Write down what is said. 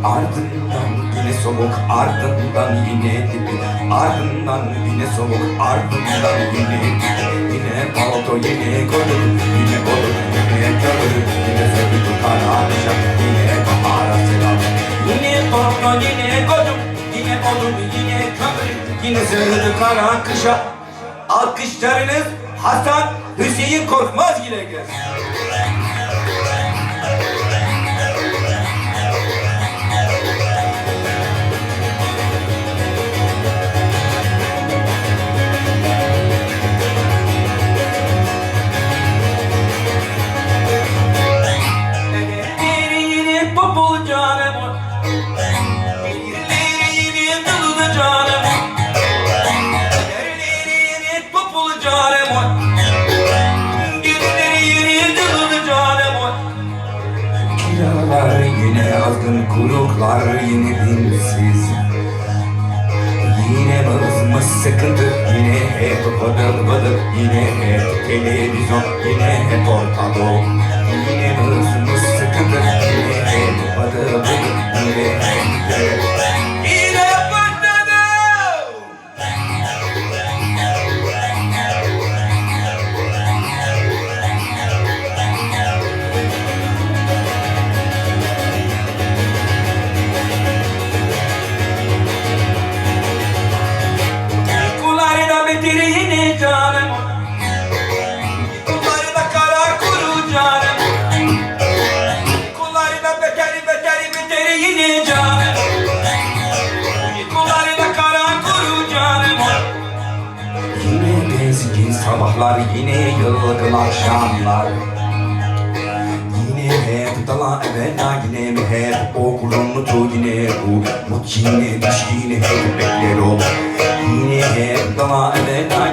Ardından yine soğuk, ardından yine dibi, ardından yine soğuk, ardından yine dibi. Yine palto, yine kodum, yine olur, yine kalır, yine sevgi kara akşam, yine bahara selam. Yine palto, yine kodum, yine olur, yine kalır, yine sevgi kara kışa. Alkışlarınız Hasan Hüseyin Korkmaz ile gelsin. Kiralar yine azgın, kuruklar yine dinsiz. Yine mız sıkıntı, yine hep vıdır vıdır, yine hep televizyon, yine hep ortada. Yine mız sıkıntı, yine hep vıdır vıdır, yine hep yine ortada. Beteri yine canım, kullarına kara kuru canım, kullarına beteri yine canım, kullarına kara kuru canım. Yine bezgin sabahlar, yine yılgın akşamlar, yine hep dala evvela, yine mi hep okulun nutu, yine bu mut, yine düş, yine hep bekler ol. Yine hep dala evvela,